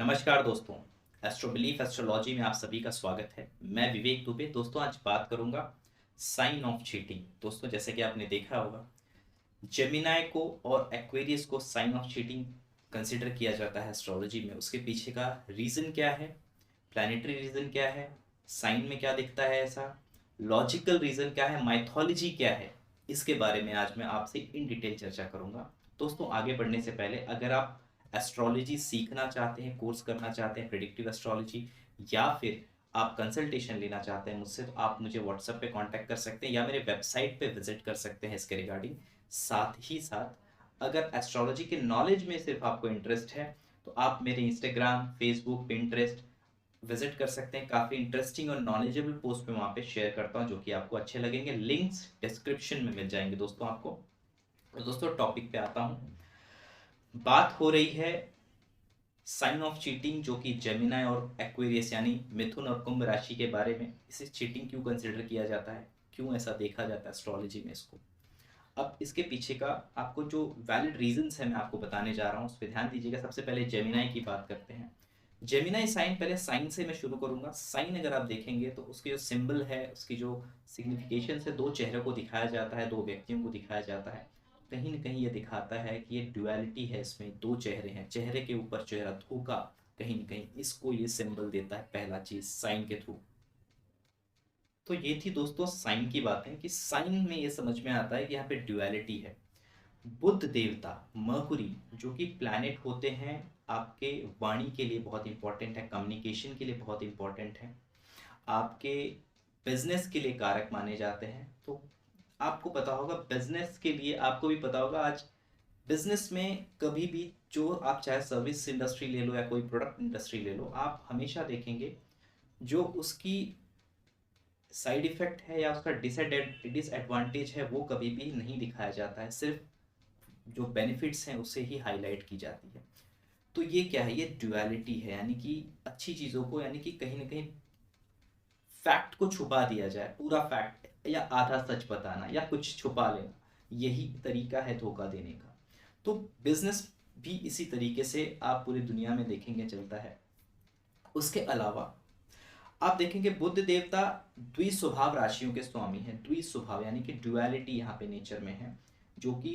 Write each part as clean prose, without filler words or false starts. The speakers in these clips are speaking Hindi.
नमस्कार दोस्तों। एस्ट्रो बिलीफ एस्ट्रोलॉजी में आप सभी का स्वागत है। मैं विवेक दुबे। दोस्तों आज बात करूंगा साइन ऑफ चीटिंग। दोस्तों जैसे कि आपने देखा होगा, जेमिनाई को और एक्वेरियस को साइन ऑफ चीटिंग कंसिडर किया जाता है एस्ट्रोलॉजी में। उसके पीछे का रीज़न क्या है, प्लानिटरी रीज़न क्या है, साइन में क्या दिखता है ऐसा, लॉजिकल रीज़न क्या है, माइथोलॉजी क्या है, इसके बारे में आज मैं आपसे इन डिटेल चर्चा करूंगा। दोस्तों आगे बढ़ने से पहले अगर आप एस्ट्रोलॉजी सीखना चाहते हैं, कोर्स करना चाहते हैं प्रिडिक्टिव एस्ट्रोलॉजी, या फिर आप कंसल्टेशन लेना चाहते हैं मुझसे, तो आप मुझे व्हाट्सएप पे कांटेक्ट कर सकते हैं या मेरे वेबसाइट पे विजिट कर सकते हैं इसके रिगार्डिंग। साथ ही साथ अगर एस्ट्रोलॉजी के नॉलेज में सिर्फ आपको इंटरेस्ट है तो आप मेरे इंस्टाग्राम, फेसबुक, पिंटरेस्ट विजिट कर सकते हैं। काफ़ी इंटरेस्टिंग और नॉलेजेबल पोस्ट पे वहाँ पे शेयर करता हूँ जो कि आपको अच्छे लगेंगे। लिंक्स डिस्क्रिप्शन में मिल जाएंगे दोस्तों आपको। तो दोस्तों टॉपिक पे आता हूँ। बात हो रही है साइन ऑफ चीटिंग, जो कि जेमिनाई और एक्वेरियस यानी मिथुन और कुंभ राशि के बारे में। इसे चीटिंग क्यों कंसिडर किया जाता है, क्यों ऐसा देखा जाता है एस्ट्रोलॉजी में इसको। अब इसके पीछे का आपको जो वैलिड रीजंस है मैं आपको बताने जा रहा हूँ, उस पर ध्यान दीजिएगा। सबसे पहले जेमिनाई की बात करते हैं। जेमिनाई साइन, पहले साइन से मैं शुरू करूंगा। साइन अगर आप देखेंगे तो उसके जो सिंबल है, उसकी जो सिग्निफिकेशन है, दो चेहरों को दिखाया जाता है, दो व्यक्तियों को दिखाया जाता है। कहीं ना कहीं ये दिखाता है कि ये ड्युअलिटी है, इसमें दो चेहरे हैं, चेहरे के ऊपर चेहरा धोखा, कहीं ना कहीं इसको ये सिंबल देता है पहला चीज साइन के थ्रू। तो ये थी दोस्तों साइन की बातें कि साइन में ये समझ में आता है कि यहाँ पे ड्युअलिटी है। बुध देवता मर्कुरी जो कि प्लैनेट होते हैं आपके वाणी के लिए बहुत इंपॉर्टेंट है, कम्युनिकेशन के लिए बहुत इंपॉर्टेंट है, आपके बिजनेस के लिए कारक माने जाते हैं। तो आपको पता होगा बिजनेस के लिए, आपको भी पता होगा आज बिजनेस में कभी भी जो आप चाहे सर्विस इंडस्ट्री ले लो या कोई प्रोडक्ट इंडस्ट्री ले लो, आप हमेशा देखेंगे जो उसकी साइड इफेक्ट है या उसका डिसएडवांटेज है वो कभी भी नहीं दिखाया जाता है, सिर्फ जो बेनिफिट्स हैं उसे ही हाईलाइट की जाती है। तो ये क्या है, ये ड्युअलिटी है, यानी कि अच्छी चीज़ों को, यानी कि कहीं ना कहीं फैक्ट को छुपा दिया जाए, पूरा फैक्ट या आधा सच बताना या कुछ छुपा लेना, यही तरीका है धोखा देने का। तो बिजनेस भी इसी तरीके से आप पूरी दुनिया में देखेंगे चलता है। उसके अलावा आप देखेंगे बुध देवता द्विस्वभाव राशियों के स्वामी हैं। द्विस्वभाव यानी कि ड्युअलिटी यहाँ पे नेचर में है, जो कि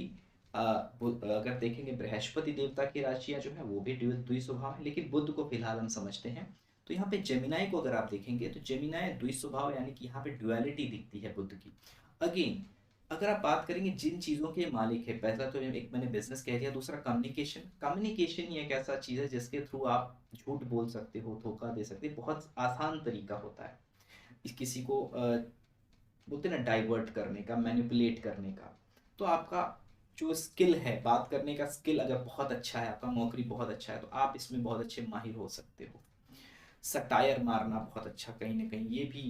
अगर देखेंगे बृहस्पति देवता की राशियां जो है वो भी द्विस्वभाव है, लेकिन बुध को फिलहाल हम समझते हैं। तो यहाँ पे जेमिनाई को अगर आप देखेंगे तो जेमिनाई द्विस्वभाव यानी कि यहाँ पे ड्युअलिटी दिखती है बुध की। अगेन अगर आप बात करेंगे जिन चीज़ों के मालिक है, पहला तो एक मैंने बिजनेस कह दिया, दूसरा कम्युनिकेशन। कम्युनिकेशन ही एक ऐसा चीज़ है जिसके थ्रू आप झूठ बोल सकते हो, धोखा दे सकते हो, बहुत आसान तरीका होता है किसी को बोलते हैं ना डाइवर्ट करने का, मैनिपुलेट करने का। तो आपका जो स्किल है, बात करने का स्किल अगर बहुत अच्छा है, आपका नौकरी बहुत अच्छा है, तो आप इसमें बहुत अच्छे माहिर हो सकते हो। सटायर मारना बहुत अच्छा, कहीं ना कहीं ये भी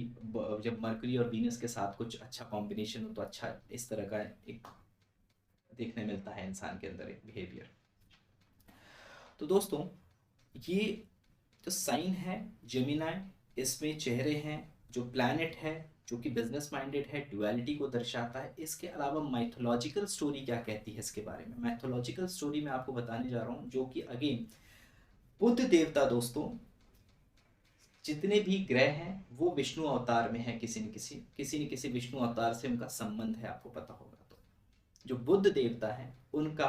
जब मरकरी और वीनस के साथ कुछ अच्छा कॉम्बिनेशन हो तो अच्छा इस तरह का एक देखने मिलता है इंसान के अंदर एक बिहेवियर। तो दोस्तों ये जो साइन है जेमिनाई, इसमें चेहरे हैं, जो प्लैनेट है जो कि बिजनेस माइंडेड है, ड्युअलिटी को दर्शाता है। इसके अलावा माइथोलॉजिकल स्टोरी क्या कहती है इसके बारे में, माइथोलॉजिकल स्टोरी मैं आपको बताने जा रहा हूँ, जो कि अगेन बुद्ध देवता दोस्तों जितने भी ग्रह हैं वो विष्णु अवतार में है, किसी न किसी विष्णु अवतार से उनका संबंध है, आपको पता होगा। तो जो बुद्ध देवता है उनका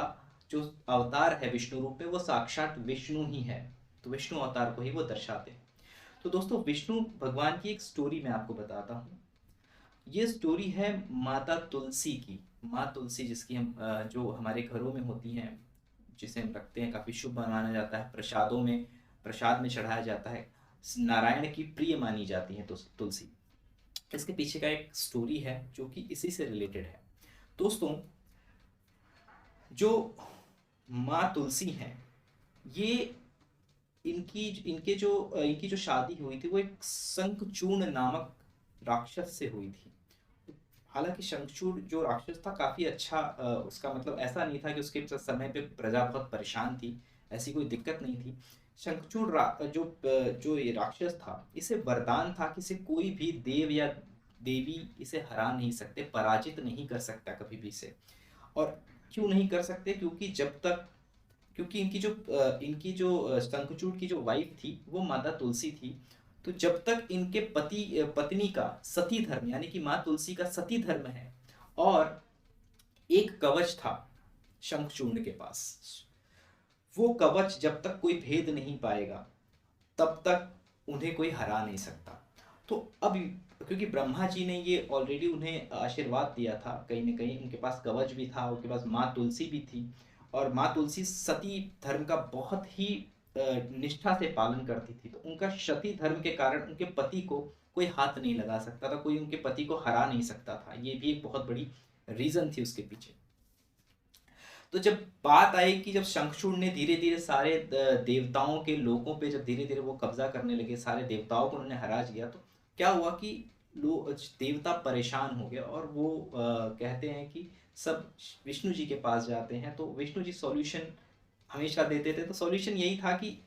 जो अवतार है विष्णु रूप में वो साक्षात विष्णु ही है, तो विष्णु अवतार को ही वो दर्शाते हैं। तो दोस्तों विष्णु भगवान की एक स्टोरी मैं आपको बताता हूँ। ये स्टोरी है माता तुलसी की। माँ तुलसी जिसकी हम जो हमारे घरों में होती हैं, जिसे हम रखते हैं, काफ़ी शुभ माना जाता है, प्रसादों में, प्रसाद में चढ़ाया जाता है, नारायण की प्रिय मानी जाती है तुलसी। इसके पीछे का एक स्टोरी है जो कि इसी से रिलेटेड है। दोस्तों जो माँ तुलसी हैं, ये इनकी जो शादी हुई थी वो एक शंखचूर्ण नामक राक्षस से हुई थी। हालांकि शंखचूड़ जो राक्षस था काफी अच्छा, उसका मतलब ऐसा नहीं था कि उसके समय पे प्रजा बहुत परेशान थी, ऐसी कोई दिक्कत नहीं थी। शंखचूड़ जो ये राक्षस था, इसे वरदान था कि इसे कोई भी देव या देवी इसे हरा नहीं सकते, पराजित नहीं कर सकता कभी भी इसे। और क्यों नहीं कर सकते, क्योंकि जब तक क्योंकि इनकी जो शंखचूड़ की जो वाइफ थी वो माता तुलसी थी। तो जब तक इनके पत्नी का सती धर्म, यानी कि माँ तुलसी का सती धर्म है, और एक कवच था शंखचूर्ण के पास, वो कवच जब तक कोई भेद नहीं पाएगा तब तक उन्हें कोई हरा नहीं सकता। तो अब क्योंकि ब्रह्मा जी ने ये ऑलरेडी उन्हें आशीर्वाद दिया था, कहीं ना कहीं उनके पास कवच भी था, उनके पास माँ तुलसी भी थी, और माँ तुलसी सती धर्म का बहुत ही निष्ठा से पालन करती थी। तो उनका सती धर्म के कारण उनके पति को कोई हाथ नहीं लगा सकता था, कोई उनके पति को हरा नहीं सकता था। ये भी एक बहुत बड़ी रीजन थी उसके पीछे। तो जब बात आई कि जब शंखचूड़ ने धीरे धीरे सारे देवताओं के लोगों पे जब धीरे धीरे वो कब्जा करने लगे, सारे देवताओं को उन्होंने हरा दिया, तो क्या हुआ कि लोग देवता परेशान हो गए, और वो कहते हैं कि सब विष्णु जी के पास जाते हैं। तो विष्णु जी सॉल्यूशन हमेशा देते थे। तो सॉल्यूशन यही था कि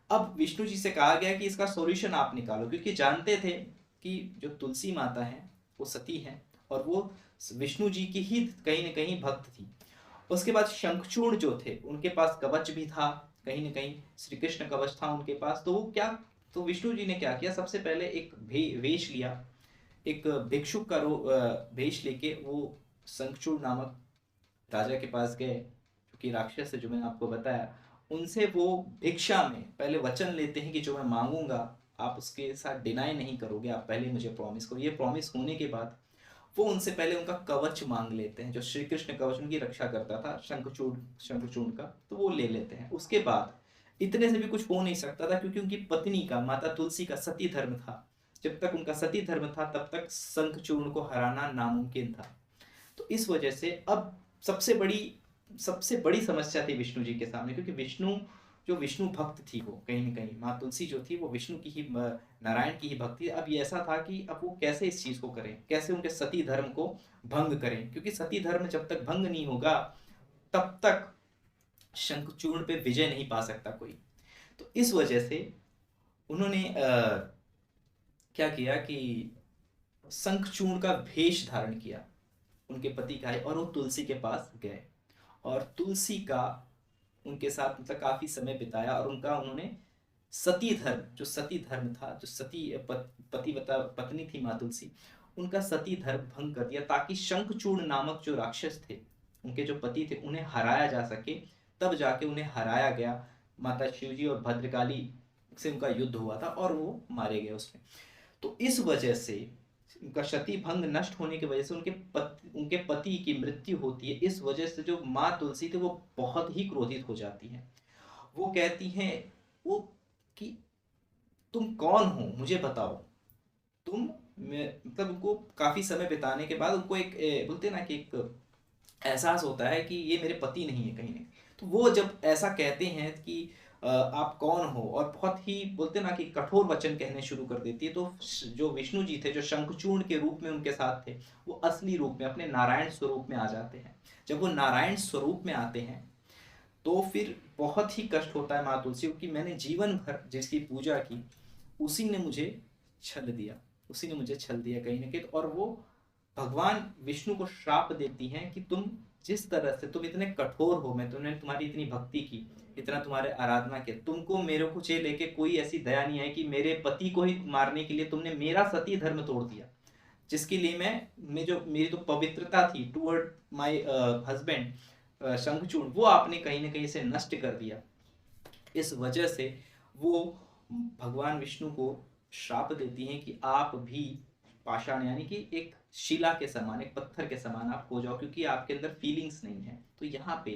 अब विष्णु जी से कहा गया कि इसका सॉल्यूशन आप निकालो, क्योंकि जानते थे कि जो तुलसी माता है वो सती है, और वो विष्णु जी की ही कहीं ना कहीं भक्त थी। उसके बाद शंखचूड़ जो थे उनके पास कवच भी था, कहीं ना कहीं श्री कृष्ण कवच था उनके पास। तो वो क्या, तो विष्णु जी ने क्या किया, सबसे पहले एक वेश लिया, एक भिक्षुक का वेश लेके वो शंखचूड़ नामक राजा के पास गए, जो कि राक्षस है, जो मैंने आपको बताया। उनसे वो भिक्षा में पहले वचन लेते हैं कि जो मैं मांगूंगा आप उसके साथ डिनाई नहीं करोगे, आप पहले मुझे प्रॉमिस करो। ये प्रॉमिस होने के बाद वो उनसे पहले उनका कवच मांग लेते हैं, जो श्री कृष्ण कवच उनकी रक्षा करता था, शंखचूड़ का, तो वो ले लेते हैं। उसके बाद इतने से भी कुछ हो नहीं सकता था, क्योंकि उनकी पत्नी का, माता तुलसी का सती धर्म था। जब तक उनका सती धर्म था तब तक शंखचूड़ को हराना नामुमकिन था। तो इस वजह से अब सबसे बड़ी समस्या थी विष्णु जी के सामने, क्योंकि विष्णु भक्त थी, वो कहीं ना कहीं माँ तुलसी जो थी वो विष्णु की ही, नारायण की ही भक्ति। अब ये ऐसा था कि अब वो कैसे इस चीज को करें, कैसे उनके सती धर्म को भंग करें, क्योंकि सती धर्म जब तक भंग नहीं होगा तब तक शंखचूड़ पे विजय नहीं पा सकता कोई। तो इस वजह से उन्होंने क्या किया कि शंखचूड़ का भेष धारण किया उनके पति का, और वो तुलसी के पास गए, और तुलसी का उनके साथ मतलब काफी समय बिताया, और उन्होंने सती धर्म, जो सती धर्म था, जो सती पतिव्रता पत्नी थी माँ तुलसी, उनका सती धर्म भंग कर दिया, ताकि शंखचूड़ नामक जो राक्षस थे, उनके जो पति थे, उन्हें हराया जा सके। तब जाके उन्हें हराया गया। माता शिवजी और भद्रकाली से उनका युद्ध हुआ था, और वो मारे गए उसमें। तो इस वजह से उनका शक्ति भंग नष्ट होने की वजह से उनके पति की मृत्यु होती है। इस वजह से जो माँ तुलसी थी वो बहुत ही क्रोधित हो जाती हैं। वो कहती हैं वो कि तुम कौन हो, मुझे बताओ। मतलब उनको काफी समय बिताने के बाद उनको एक बोलते ना कि एक एहसास होता है कि ये मेरे पति नहीं है कहीं नहीं। तो वो जब ऐसा कहते हैं कि आप कौन हो, और बहुत ही बोलते ना कि कठोर वचन कहने शुरू कर देती है, तो जो विष्णु जी थे, जो शंखचूड़ के रूप में उनके साथ थे, वो असली रूप में अपने नारायण स्वरूप में आ जाते हैं। जब वो नारायण स्वरूप में आते हैं तो फिर बहुत ही कष्ट होता है माँ तुलसी, क्योंकि मैंने जीवन भर जिसकी पूजा की उसी ने मुझे छल दिया, उसी ने मुझे छल दिया कहीं ना कहीं। और वो भगवान विष्णु को श्राप देती हैं कि तुम जिस तरह से तुम इतने कठोर हो, मैं तुमने तुम्हारी इतनी भक्ति की, इतना तुम्हारे आराधना किया, तुमको मेरे को चे लेके कोई ऐसी दया नहीं आई कि मेरे पति को ही मारने के लिए तुमने मेरा सती धर्म तोड़ दिया, जिसके लिए मैं जो मेरी तो पवित्रता थी टुवर्ड माय हस्बैंड शंखचूड़, वो आपने कहीं ना कहीं से नष्ट कर दिया। इस वजह से वो भगवान विष्णु को श्राप देती हैं कि आप भी पाषाण, यानी कि एक शिला के समान, एक पत्थर के समान आप हो जाओ, क्योंकि आपके अंदर फीलिंग्स नहीं है। तो यहाँ पे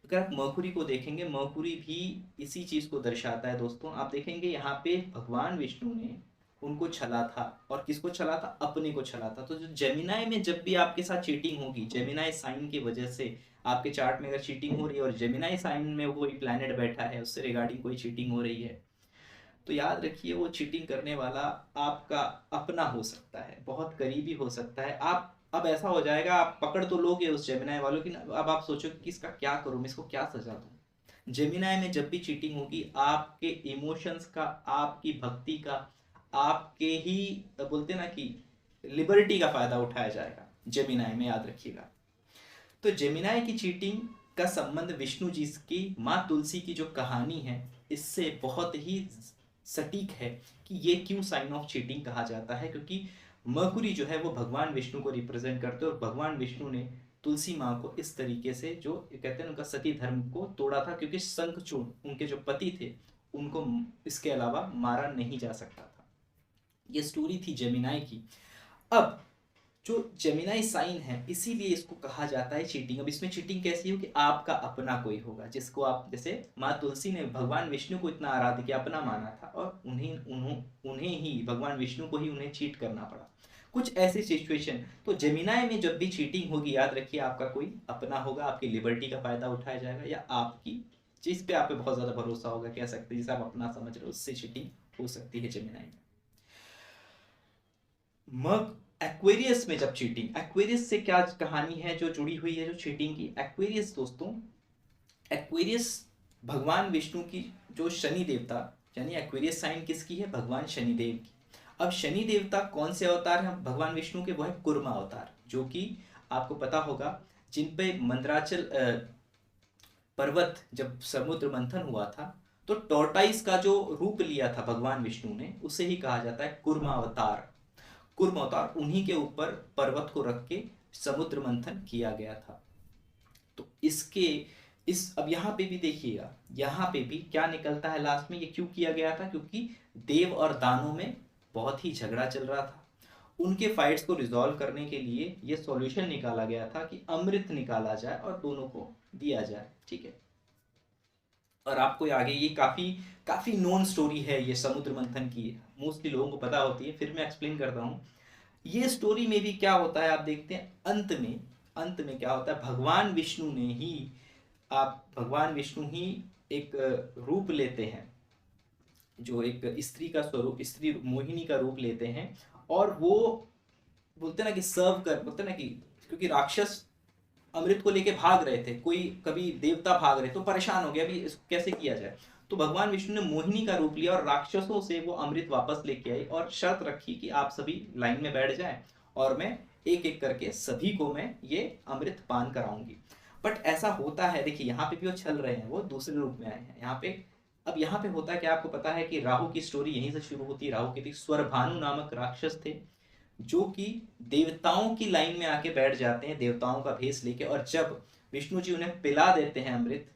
अगर आप मरकुरी को देखेंगे, मरकुरी भी इसी चीज को दर्शाता है दोस्तों। आप देखेंगे यहाँ पे भगवान विष्णु ने उनको छला था, और किसको छला था, अपने को छला था। तो जो जेमिनाई में जब भी आपके साथ चीटिंग होगी, जेमिनाई साइन की वजह से आपके चार्ट में अगर चीटिंग हो रही है, और जेमिनाई साइन में कोई प्लैनेट बैठा है, उससे रिगार्डिंग कोई चीटिंग हो रही है, तो याद रखिए वो चीटिंग करने वाला आपका अपना हो सकता है, बहुत करीबी हो सकता है। आप अब ऐसा हो जाएगा, आप पकड़ तो लोगे उस जेमिनाई वालों की, अब आप सोचो कि इसका क्या करूं, मैं इसको क्या सजा दूं। जेमिनाई में जब भी चीटिंग होगी, आपके इमोशंस का, आपकी भक्ति का, आपके ही बोलते ना कि लिबर्टी का फायदा उठाया जाएगा जेमिनाई में, याद रखिएगा। तो जेमिनाई की चीटिंग का संबंध विष्णु जी की माँ तुलसी की जो कहानी है इससे बहुत ही सटीक है कि ये क्यों साइन ऑफ चीटिंग कहा जाता है, क्योंकि मरकुरी जो है वो भगवान विष्णु को रिप्रेजेंट करते हैं और भगवान विष्णु ने तुलसी माँ को इस तरीके से, जो कहते हैं उनका सती धर्म को तोड़ा था, क्योंकि शंखचूड़ उनके जो पति थे उनको इसके अलावा मारा नहीं जा सकता था। ये स्टोरी थी जेमिनाई की। अब जो जेमिनाई साइन है इसीलिए इसको कहा जाता है चीटिंग। अब इसमें चीटिंग कैसी हो कि आपका अपना कोई होगा जिसको आप, जैसे माँ तुलसी ने भगवान विष्णु को इतना आराध्य किया, अपना माना था, और उन्हें ही भगवान विष्णु को ही उन्हें चीट करना पड़ा। कुछ ऐसी सिचुएशन, तो जेमिनाई में जब भी चीटिंग होगी याद रखिए आपका कोई अपना होगा, आपकी लिबर्टी का फायदा उठाया जाएगा, या आपकी जिस पे आप पे बहुत ज्यादा भरोसा होगा, कह सकते हैं जिसे आप अपना समझ रहे हो, उससे चीटिंग हो सकती है जेमिनाई में। मग एक्वेरियस में जब चीटिंग, एक्वेरियस से क्या कहानी है जो जुड़ी हुई है जो चीटिंग की। एक्वेरियस दोस्तों, एक्वेरियस भगवान विष्णु की जो शनि देवता, यानी एक्वेरियस साइन किसकी है, भगवान शनिदेव की। अब शनि देवता कौन से अवतार हैं भगवान विष्णु के, वो है कुर्मा अवतार, जो कि आपको पता होगा जिन पे मंदराचल पर्वत जब समुद्र मंथन हुआ था तो टॉर्टाइस का जो रूप लिया था भगवान विष्णु ने, उसे ही कहा जाता है कुर्मा अवतार। कुर्म अवतार, उन्हीं के ऊपर पर्वत को रख के समुद्र मंथन किया गया था। तो अब यहाँ पे भी देखिएगा, यहाँ पे भी क्या निकलता है लास्ट में, ये क्यों किया गया था, क्योंकि देव और दानों में बहुत ही झगड़ा चल रहा था। उनके फाइट्स को रिजॉल्व करने के लिए ये सॉल्यूशन निकाला गया था कि अमृत निकाला जाए और दोनों को दिया जाए, ठीक है। और आपको आगे ये काफी काफी नोन स्टोरी है ये समुद्र मंथन की, मोस्टली लोगों को पता होती है, फिर मैं एक्सप्लेन करता हूँ। ये स्टोरी में भी क्या होता है आप देखते हैं, अंत में क्या होता है, भगवान विष्णु ही एक रूप लेते हैं, जो एक स्त्री का स्वरूप, स्त्री मोहिनी का रूप लेते हैं, और वो बोलते ना कि बोलते ना कि क्योंकि राक्षस अमृत को लेके भाग रहे थे, कोई कभी देवता भाग रहे तो परेशान हो गया अभी इसको कैसे किया जाए, तो भगवान विष्णु ने मोहिनी का रूप लिया और राक्षसों से वो अमृत वापस लेके आई और शर्त रखी कि आप सभी लाइन में बैठ जाएं और मैं एक एक करके सभी को मैं ये अमृत पान कराऊंगी। बट ऐसा होता है, देखिए यहाँ पे भी वो छल रहे हैं, वो दूसरे रूप में आए हैं यहाँ पे। अब यहाँ पे होता है कि आपको पता है कि राहु की स्टोरी यहीं से शुरू होती है। राहु के स्वरभानु नामक राक्षस थे जो कि देवताओं की लाइन में आके बैठ जाते हैं देवताओं का भेष लेके, और जब विष्णु जी उन्हें पिला देते हैं अमृत,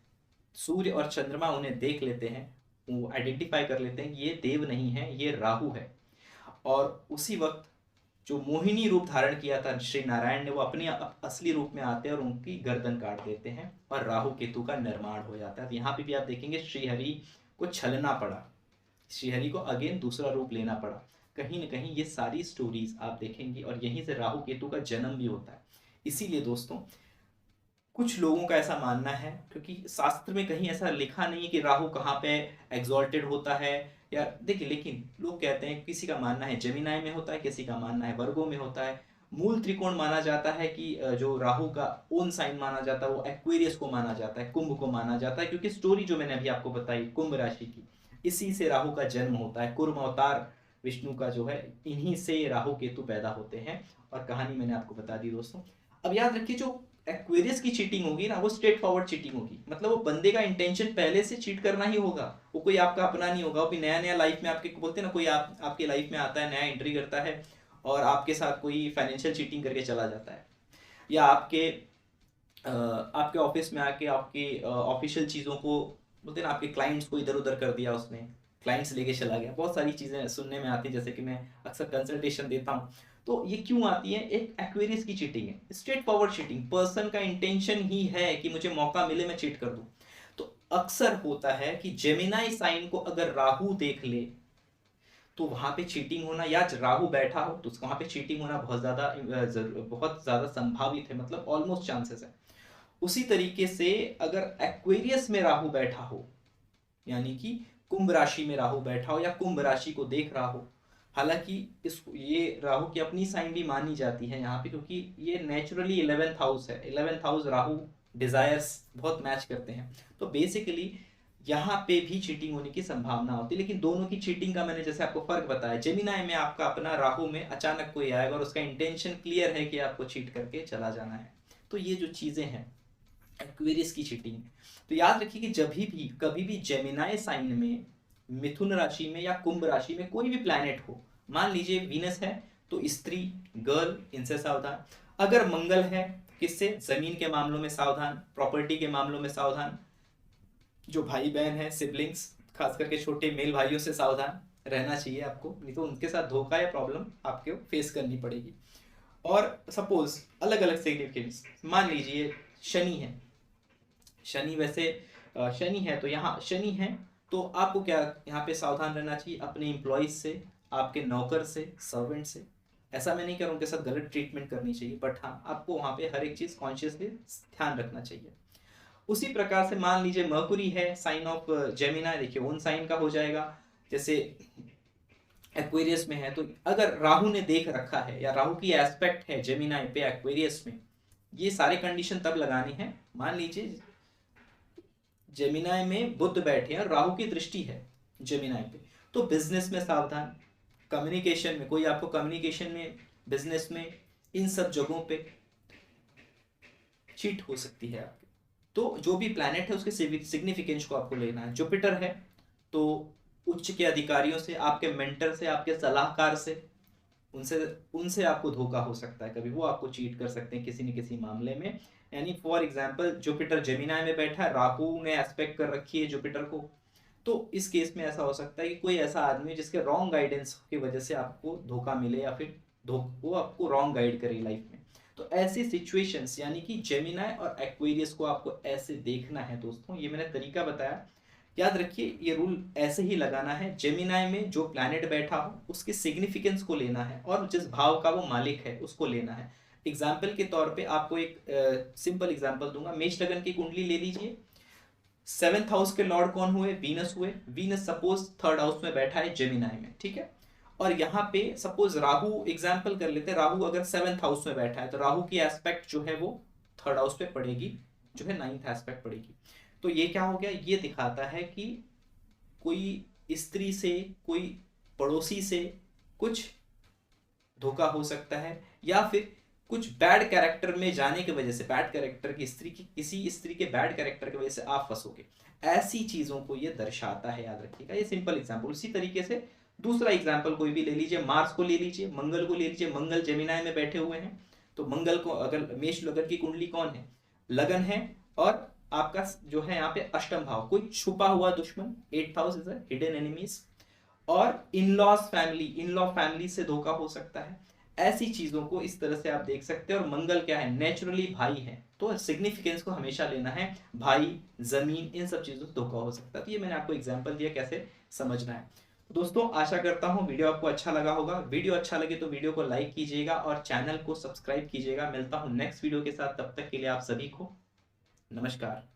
सूर्य और चंद्रमा उन्हें देख लेते हैं, वो आइडेंटिफाई कर लेते हैं कि ये देव नहीं है, ये राहु है। और उसी वक्त जो मोहिनी रूप धारण किया था श्री नारायण ने, वो अपने असली रूप में आते हैं और उनकी गर्दन काट देते हैं और राहु केतु का निर्माण हो जाता है। तो यहाँ पे भी आप देखेंगे श्रीहरि को छलना पड़ा, श्रीहरि को अगेन दूसरा रूप लेना पड़ा। कहीं न कहीं ये सारी स्टोरीज आप देखेंगे और यहीं से राहु केतु का जन्म भी होता है। इसीलिए दोस्तों कुछ लोगों का ऐसा मानना है, क्योंकि शास्त्र में कहीं ऐसा लिखा नहीं है कि राहु कहाँ पे एग्जॉल्टेड होता है, या देखिए, लेकिन लोग कहते हैं, किसी का मानना है जेमिनाई में होता है, किसी का मानना है वर्गो में होता है। मूल त्रिकोण माना जाता है कि जो राहु का ओन साइन माना जाता है वो एक्वेरियस को माना जाता है, कुंभ को माना जाता है, क्योंकि स्टोरी जो मैंने अभी आपको बताई कुंभ राशि की, इसी से राहु का जन्म होता है। कुर्म अवतार विष्णु का जो है, इन्हीं से राहु केतु पैदा होते हैं, और कहानी मैंने आपको बता दी दोस्तों। अब याद रखिए, जो एक्वेरियस की चीटिंग होगी ना, वो स्ट्रेट फॉरवर्ड चीटिंग होगी, मतलब वो बंदे का इंटेंशन पहले से चीट करना ही होगा, वो कोई आपका अपना नहीं होगा। वो भी नया नया लाइफ में लाइफ में बोलते हैं ना, कोई आपके लाइफ में आता है, नया एंट्री करता है और आपके साथ कोई फाइनेंशियल चीटिंग करके चला जाता है, या आपके ऑफिस में आके आपकी ऑफिशियल चीज़ों को, बोलते हैं ना, आपके क्लाइंट्स को इधर उधर कर दिया, उसने क्लाइंट्स लेके चला गया। बहुत सारी चीज़ें सुनने में आती हैं, जैसे कि मैं अक्सर कंसल्टेशन देता हूँ, तो ये क्यों आती है, एक एक्वेरियस की चीटिंग है, स्ट्रेट फॉरवर्ड चीटिंग। पर्सन का इंटेंशन ही है कि मुझे मौका मिले मैं चीट कर दूं। तो अक्सर होता है कि जेमिनाई साइन को अगर राहु देख ले तो वहां पे चीटिंग होना, या राहु बैठा हो तो वहां पे चीटिंग होना बहुत ज्यादा संभावित है, मतलब ऑलमोस्ट चांसेस है। उसी तरीके से अगर एक्वेरियस में राहु बैठा हो, यानी कि कुंभ राशि में राहु बैठा हो या कुंभ राशि को देख रहा हो, हालांकि ये राहु की अपनी साइन भी मानी जाती है यहाँ पे, क्योंकि ये नेचुरली 11th हाउस है, 11th हाउस राहु डिजायर्स बहुत मैच करते हैं, तो बेसिकली यहाँ पे भी चीटिंग होने की संभावना होती है। लेकिन दोनों की चीटिंग का मैंने जैसे आपको फर्क बताया, जेमिनाई में आपका अपना, राहु में अचानक कोई आएगा और उसका इंटेंशन क्लियर है कि आपको चीट करके चला जाना है। तो ये जो चीजें हैं, एक्वेरियस की चीटिंग। तो याद रखिए कि जब भी कभी भी जेमिनाई साइन में, मिथुन राशि में या कुंभ राशि में कोई भी प्लैनेट हो, मान लीजिए वीनस है तो स्त्री, गर्ल, इनसे सावधान। अगर मंगल है, किससे? जमीन के मामलों में सावधान, प्रॉपर्टी के मामलों में सावधान, जो भाई बहन है, सिबलिंग्स, खास करके छोटे मेल भाइयों से सावधान रहना चाहिए आपको, नहीं तो उनके साथ धोखा या प्रॉब्लम आपको फेस करनी पड़ेगी। और सपोज अलग अलग सिग्निफिकेंस, मान लीजिए शनि है, शनि वैसे शनि है तो यहाँ शनि है तो आपको क्या यहाँ पे सावधान रहना चाहिए? अपने एम्प्लॉयज से, आपके नौकर से, सर्वेंट से। ऐसा मैं नहीं कह रहा हूँ उनके साथ गलत ट्रीटमेंट करनी चाहिए, बट हाँ आपको वहाँ पे हर एक चीज़ कॉन्शियसली ध्यान रखना चाहिए। उसी प्रकार से मान लीजिए मर्कुरी है साइन ऑफ जेमिना, देखिए उन साइन का हो जाएगा। जैसे एक्वेरियस में है तो अगर राहु ने देख रखा है या राहु की एस्पेक्ट है जेमिनाई पे एक्वेरियस में, ये सारे कंडीशन तब लगाने हैं। मान लीजिए जेमिनाई में बुध बैठे और राहु की दृष्टि है जेमिनाई पे, तो बिजनेस में सावधान, कम्युनिकेशन में, कोई आपको कम्युनिकेशन में, बिजनेस में, इन सब जगहों पे चीट हो सकती है आपकी। तो जो भी प्लैनेट है उसके सिग्निफिकेंस को आपको लेना है। जुपिटर है तो उच्च के अधिकारियों से, आपके मेंटर से, आपके सलाहकार से, उनसे उनसे आपको धोखा हो सकता है, कभी वो आपको चीट कर सकते हैं किसी न किसी मामले में। यानी फॉर एग्जांपल जुपिटर जेमिनाई में बैठा है, राहु ने एस्पेक्ट कर रखी है जुपिटर को, तो इस केस में ऐसा हो सकता है कि कोई ऐसा आदमी जिसके रॉन्ग गाइडेंस की वजह से आपको धोखा मिले या फिर वो आपको रॉन्ग गाइड करे लाइफ में। तो ऐसी सिचुएशंस, यानी कि जेमिनाई और एक्वेरियस को आपको ऐसे देखना है दोस्तों, ये मैंने तरीका बताया, याद रखिए ये रूल ऐसे ही लगाना है। जेमिनाई में जो प्लैनेट बैठा हो उसके सिग्निफिकेंस को लेना है और जिस भाव का वो मालिक है उसको लेना है। एग्जाम्पल के तौर पे आपको एक सिंपल एग्जाम्पल दूंगा, मेष लगन की कुंडली ले लीजिए। 7th हाउस के लॉर्ड कौन हुए? वीनस हुए। वीनस सपोज 3rd हाउस में बैठा है जेमिनाई में, ठीक है। और यहाँ पे सपोज राहु, एग्जाम्पल कर लेते हैं, राहु अगर 7th हाउस में बैठा है तो राहु की एस्पेक्ट जो है वो 3rd हाउस पे पड़ेगी, जो है 9th एस्पेक्ट पड़ेगी। तो ये क्या हो गया? ये दिखाता है कि कोई स्त्री से, कोई पड़ोसी से कुछ धोखा हो सकता है, या फिर कुछ बैड कैरेक्टर में जाने की वजह से, बैड कैरेक्टर की स्त्री की, किसी स्त्री के बैड कैरेक्टर की वजह से आप फंसोगे। ऐसी चीजों को ये दर्शाता है, याद रखिएगा। ये सिंपल एग्जांपल। उसी तरीके से दूसरा एग्जांपल कोई भी ले लीजिए, मार्स को ले लीजिए, मंगल को ले लीजिए। मंगल जेमिनाई में बैठे हुए हैं तो मंगल को, अगर मेष लगन की कुंडली कौन है? लगन है, और आपका जो है यहाँ पे अष्टम भाव, कोई छुपा हुआ दुश्मन, 8th house is hidden enemies, और इन लॉ फैमिली से धोखा हो सकता है। ऐसी चीजों को इस तरह से आप देख सकते हैं। और मंगल क्या है? नेचुरली भाई है, तो सिग्निफिकेंस को हमेशा लेना है। भाई, जमीन, इन सब चीजों से धोखा हो सकता है। तो ये मैंने आपको एग्जांपल दिया कैसे समझना है। दोस्तों आशा करता हूँ वीडियो आपको अच्छा लगा होगा। वीडियो अच्छा लगे तो वीडियो को लाइक कीजिएगा और चैनल को सब्सक्राइब कीजिएगा। मिलता हूँ नेक्स्ट वीडियो के साथ, तब तक के लिए आप सभी को नमस्कार।